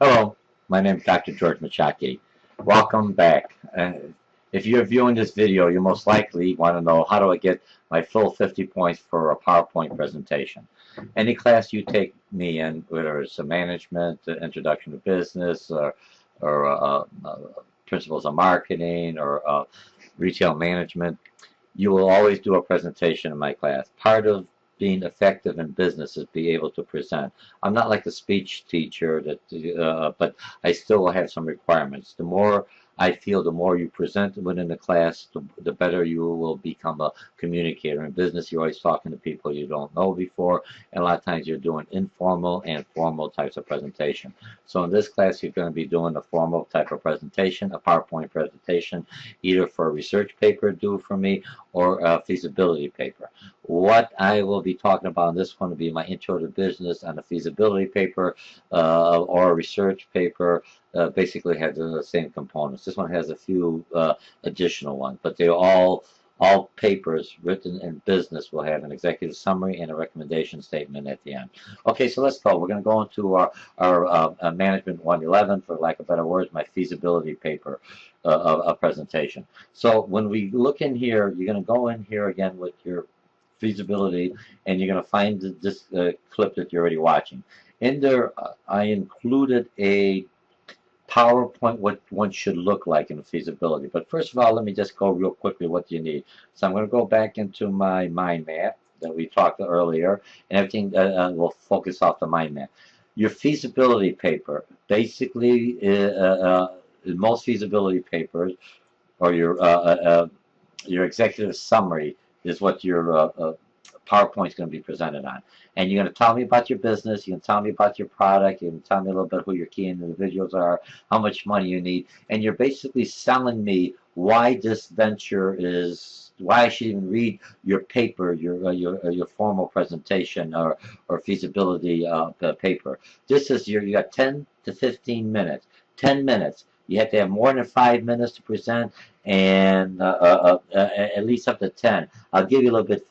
Hello, my name is Dr. George Mochocki. Welcome back. If you're viewing this video, you most likely want to know how do I get my full 50 points for a PowerPoint presentation. Any class you take me in, whether it's a management, introduction to business, or principles of marketing, or retail management, you will always do a presentation in my class. Part of being effective in business is be able to present. I'm not like a speech teacher, but I still will have some requirements. The more I feel, the more you present within the class, the better you will become a communicator. In business, you're always talking to people you don't know before, and a lot of times you're doing informal and formal types of presentation. So in this class, you're going to be doing a formal type of presentation, a PowerPoint presentation, either for a research paper due for me or a feasibility paper. What I will be talking about in this one will be my intro to business on a feasibility paper or a research paper. Basically have the same components. This one has a few additional ones, but they're all papers written in business will have an executive summary and a recommendation statement at the end. Okay, so let's go. We're going to go into our Management 111, for lack of better words, my feasibility paper presentation. So when we look in here, you're going to go in here again with your feasibility, and you're going to find this clip that you're already watching. In there, I included a PowerPoint, what one should look like in a feasibility. But first of all, let me just go real quickly what you need. So I'm going to go back into my mind map that we talked earlier, and everything will focus off the mind map. Your feasibility paper, basically, most feasibility papers, or your executive summary is what your PowerPoint is going to be presented on. And you're going to tell me about your business, you can tell me about your product, you can tell me a little bit who your key individuals are, how much money you need, and you're basically selling me why this venture is, why I should even read your paper, your formal presentation or feasibility paper. This is you got 10 to 15 minutes. 10 minutes. You have to have more than 5 minutes to present, and at least up to 10. I'll give you a little bit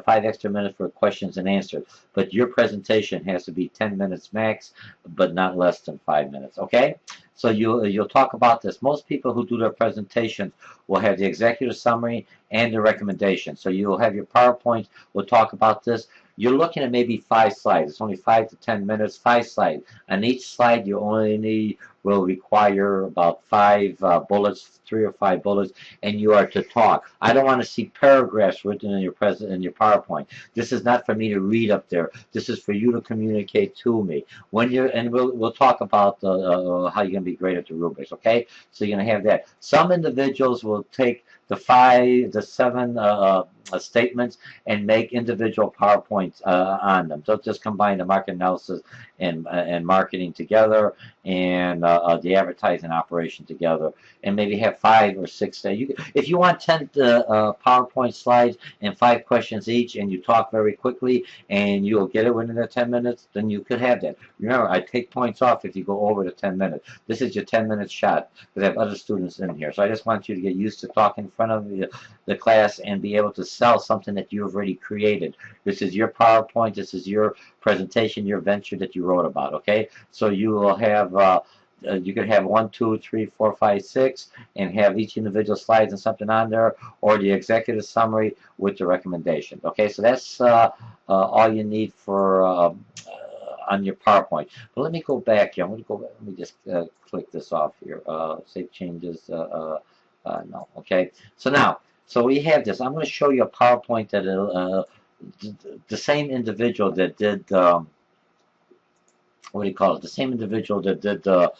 5 extra minutes for questions and answers, but your presentation has to be 10 minutes max, but not less than 5 minutes, okay? So you'll talk about this. Most people who do their presentations will have the executive summary and the recommendation. So you'll have your PowerPoint, we'll talk about this. You're looking at maybe 5 slides. It's only 5 to 10 minutes, 5 slides. On each slide, you only will require about 5 bullets, 3 or 5 bullets, and you are to talk. I don't want to see paragraphs written in your PowerPoint. This is not for me to read up there. This is for you to communicate to me. And we'll talk about how you're going to be great at the rubrics. Okay, so you're going to have that. Some individuals will take the 7 statements and make individual PowerPoints on them. Don't just combine the market analysis and marketing together and the advertising operation together, and maybe have 5 or 6. If you want 10 PowerPoint slides and 5 questions each, and you talk very quickly, and you'll get it within the 10 minutes, then you could have that. Remember, I take points off if you go over the 10 minutes. This is your 10-minute shot, because I have other students in here. So I just want you to get used to talking in front of the class and be able to sell something that you've already created. This is your PowerPoint. This is your presentation, your venture that you wrote about. Okay, so you will have you could have 1, 2, 3, 4, 5, 6, and have each individual slides and something on there, or the executive summary with the recommendation. Okay, so that's all you need for on your PowerPoint. But let me go back here. I'm going to go. Let me just click this off here. Save changes. No. Okay. So now, so we have this. I'm going to show you a PowerPoint that the same individual that did. What do you call it? The same individual that did the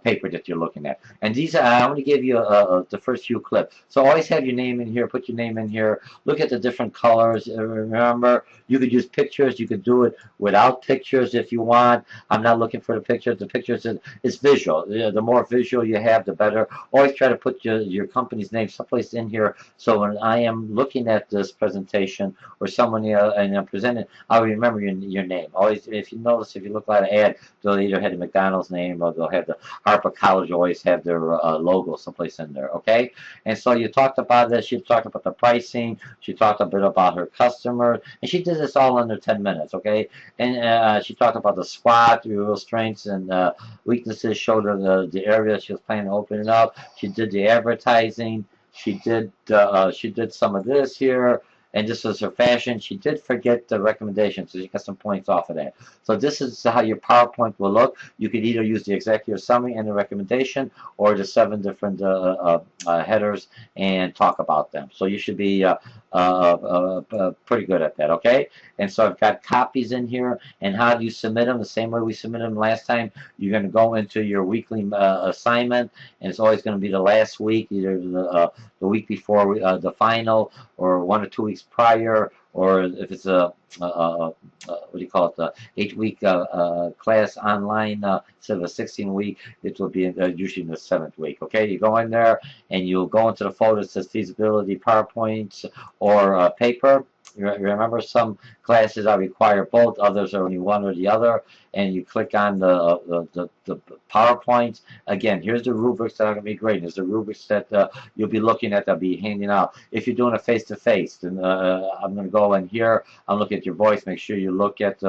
paper that you're looking at. And these are, I'm going to give you the first few clips. So always have your name in here, put your name in here, look at the different colors. Remember, you could use pictures, you could do it without pictures if you want. I'm not looking for the pictures. The pictures is visual. The more visual you have, the better. Always try to put your company's name someplace in here, so when I am looking at this presentation or someone and I'm presenting, I'll remember your name. Always, if you notice, if you look at an ad, they'll either have the McDonald's name or they'll have the Harper College always have their logo someplace in there, okay? And so you talked about this, she talked about the pricing, she talked a bit about her customer, and she did this all under 10 minutes, okay? And she talked about the SWOT, real strengths and weaknesses, showed her the area she was planning on opening up. She did the advertising. She did some of this here, and this was her fashion. She did forget the recommendation, so she got some points off of that. So this is how your PowerPoint will look. You could either use the executive summary and the recommendation, or the 7 different headers and talk about them. So you should be pretty good at that, okay? And so I've got copies in here, and how do you submit them? The same way we submitted them last time. You're going to go into your weekly assignment, and it's always going to be the last week, either the week before the final, or 1 or 2 weeks prior, or if it's a what do you call it, the 8-week class online instead of a 16-week, it will be usually in the 7th week. Okay, you go in there and you'll go into the folder that says feasibility, PowerPoints, or paper. Remember, some classes are require both, others are only one or the other, and you click on the PowerPoints. Again, here's the rubrics that are going to be great. There's the rubrics that you'll be looking at, that'll be handing out. If you're doing a face-to-face, then I'm going to go in here, I'll look at your voice, make sure you look at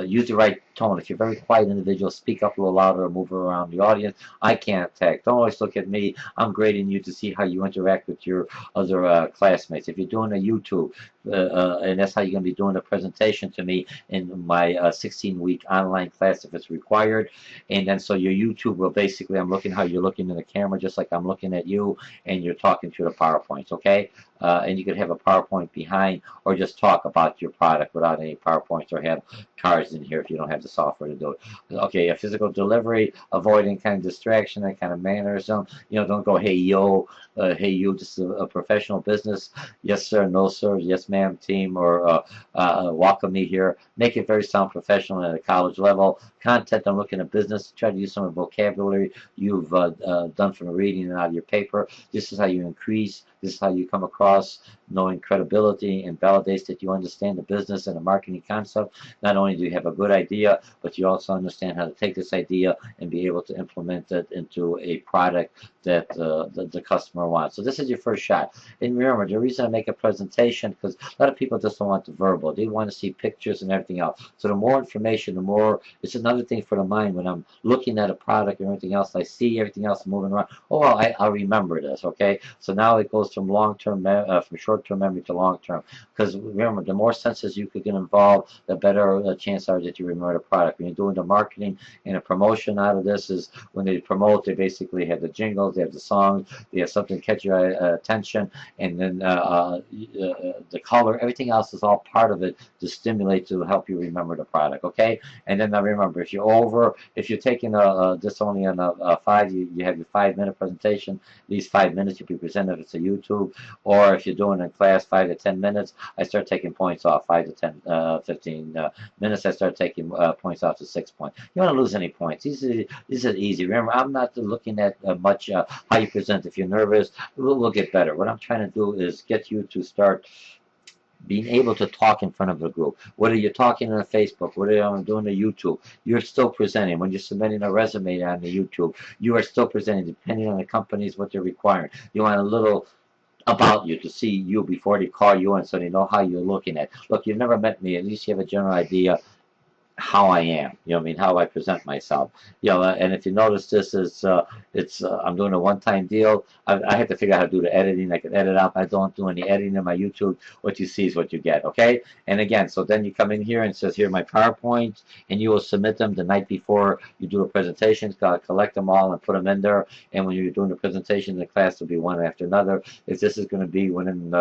use the right tone. If you're a very quiet individual, speak up a little louder or move around the audience. Eye contact. Don't always look at me. I'm grading you to see how you interact with your other classmates. If you're doing a YouTube, and that's how you're going to be doing a presentation to me in my 16-week online class if it's required. And then so your YouTube will basically, I'm looking how you're looking in the camera just like I'm looking at you, and you're talking through the PowerPoints, okay? And you could have a PowerPoint behind, or just talk about your product without any PowerPoints, or have cards in here if you don't have the software to do it. Okay, a physical delivery, avoid any kind of distraction, that kind of mannerism. You know, don't go, hey yo, hey you, this is a professional business. Yes sir, no sir, yes ma'am, team, or welcome me here. Make it very sound professional at a college level. Content, I'm looking at business. Try to use some of the vocabulary you've done from reading and out of your paper. This is how you increase. This is how you come across knowing credibility, and validates that you understand the business and the marketing concept. Not only do you have a good idea, but you also understand how to take this idea and be able to implement it into a product that the customer wants. So this is your first shot. And remember, the reason I make a presentation, because a lot of people just don't want the verbal. They want to see pictures and everything else. So the more information, the more, it's another thing for the mind. When I'm looking at a product or anything else, I see everything else moving around. Oh, well, I'll remember this, okay? So now it goes from long-term, from short-term memory to long-term. Because remember, the more senses you could get involved, the better the chances are that you remember the product. When you're doing the marketing and a promotion out of this, is when they promote, they basically have the jingles, they have the songs, they have something to catch your attention, and then the color, everything else is all part of it to stimulate, to help you remember the product, okay? And then now remember, if you're taking this only on you have your 5-minute presentation, these 5 minutes you'll be presented if it's a YouTube, or if you're doing in class 5 to 10 minutes, I start taking points off. 5 to 10, 15 minutes, I start taking points off to 6 points. You don't want to lose any points. These are easy. Remember, I'm not looking at much how you present. If you're nervous, we'll get better. What I'm trying to do is get you to start being able to talk in front of a group. Whether you're talking on Facebook, whether you're doing a YouTube, you're still presenting. When you're submitting a resume on the YouTube, you are still presenting, depending on the companies, what they're requiring. You want a little about you, to see you before they call you in, so they know how you're looking at. Look, you've never met me, at least you have a general idea how I am, you know what I mean, how I present myself. You know, and if you notice, this is, I'm doing a one-time deal. I have to figure out how to do the editing. I can edit out. I don't do any editing in my YouTube. What you see is what you get, okay? And again, so then you come in here and it says, here are my PowerPoints, and you will submit them the night before you do a presentation. Collect them all and put them in there, and when you're doing the presentation, the class will be one after another. If this is going to be within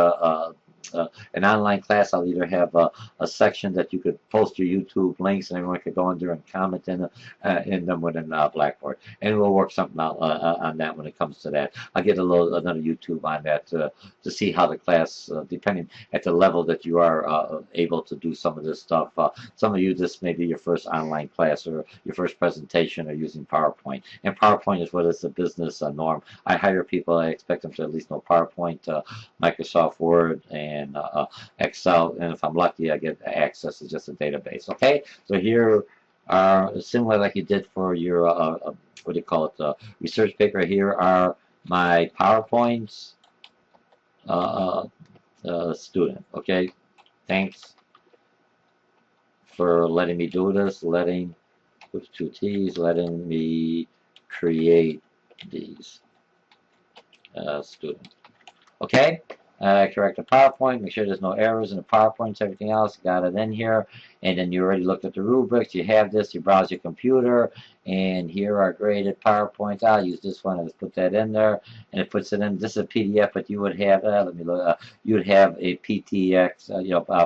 an online class, I'll either have a section that you could post your YouTube links, and everyone could go in there and comment in them within Blackboard, and we'll work something out on that when it comes to that. I'll get another YouTube on that to see how the class, depending at the level that you are able to do some of this stuff. Some of you, this may be your first online class or your first presentation or using PowerPoint, and PowerPoint is what is the business norm. I hire people, I expect them to at least know PowerPoint, Microsoft Word, and Excel, and if I'm lucky, I get access to just a database. Okay, so here are similar like you did for your, what do you call it, research paper. Here are my PowerPoints, student. Okay, thanks for letting me do this, with two T's, letting me create these, student. Okay, correct the PowerPoint, make sure there's no errors in the PowerPoints, everything else, got it in here, and then you already looked at the rubrics, you have this, you browse your computer, and here are graded PowerPoints. I'll use this one, I'll just put that in there, and it puts it in, this is a PDF, but you would have, let me look, you would have a PTX,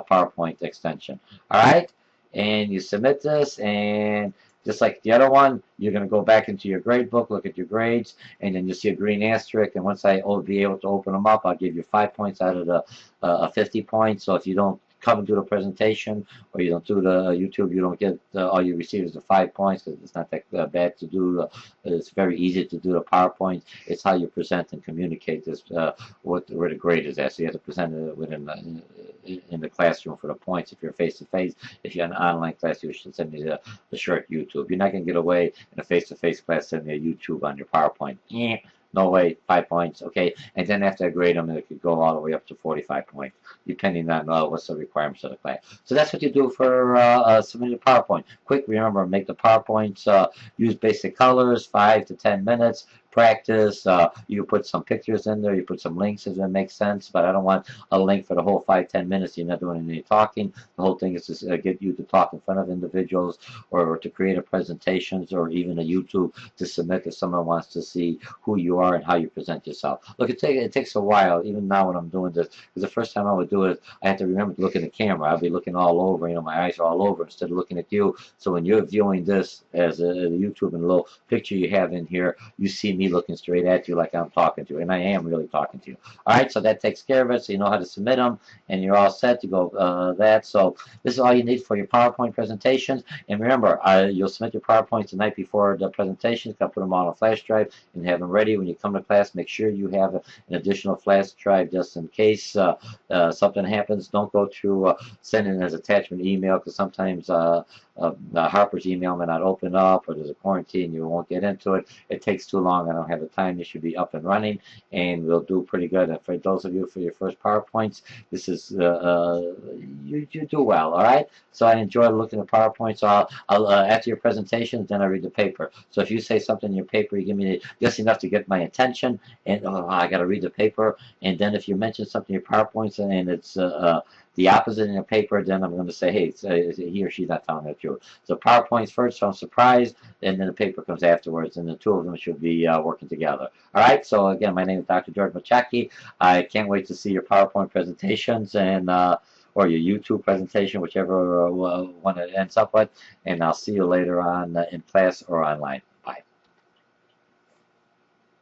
PowerPoint extension, alright, and you submit this, and just like the other one, you're going to go back into your grade book, look at your grades, and then you see a green asterisk. And once I be able to open them up, I'll give you 5 points out of the 50 points. So if you don't come and do the presentation, or you don't do the YouTube, you don't get all you receive is the 5 points, because it's not that bad to do. It's very easy to do the PowerPoint. It's how you present and communicate this, where the grade is at. So you have to present it within in the classroom for the points. If you're face-to-face, if you're in an online class, you should send me the short YouTube. You're not going to get away in a face-to-face class sending me a YouTube on your PowerPoint. No way, 5 points, okay? And then after I grade them, it could go all the way up to 45 points, depending on what's the requirements of the class. So that's what you do for submitting a PowerPoint. Quick, remember, make the PowerPoints, use basic colors, 5 to 10 minutes, practice. You put some pictures in there, you put some links if it makes sense, but I don't want a link for the whole 5-10 minutes. You're not doing any talking. The whole thing is to get you to talk in front of individuals, or to create a presentations, or even a YouTube to submit if someone wants to see who you are and how you present yourself. Look, it takes a while, even now when I'm doing this, because the first time I would do it, I had to remember to look at the camera. I'll be looking all over, my eyes are all over instead of looking at you. So when you're viewing this as a YouTube and a little picture you have in here, you see me looking straight at you like I'm talking to you, and I am really talking to you. All right, so that takes care of it, so you know how to submit them, and you're all set to go that. So this is all you need for your PowerPoint presentations. And remember, you'll submit your PowerPoints the night before the presentations. Got to put them on a flash drive and have them ready when you come to class. Make sure you have an additional flash drive just in case something happens. Don't go through sending as attachment email, because sometimes Harper's email may not open up, or there's a quarantine, you won't get into it. It takes too long. I don't have the time. You should be up and running, and we'll do pretty good. And for those of you for your first PowerPoints, this is you do well. All right. So I enjoy looking at PowerPoints. I'll after your presentation, then I read the paper. So if you say something in your paper, you give me just enough to get my attention, and I got to read the paper. And then if you mention something in your PowerPoints and it's the opposite in your paper, then I'm going to say, hey, he or she's not telling the truth. So PowerPoint's first, so I'm surprised, and then the paper comes afterwards, and the two of them should be working together. All right, so again, my name is Dr. George Mochocki. I can't wait to see your PowerPoint presentations and or your YouTube presentation, whichever one it ends up with, and I'll see you later on in class or online.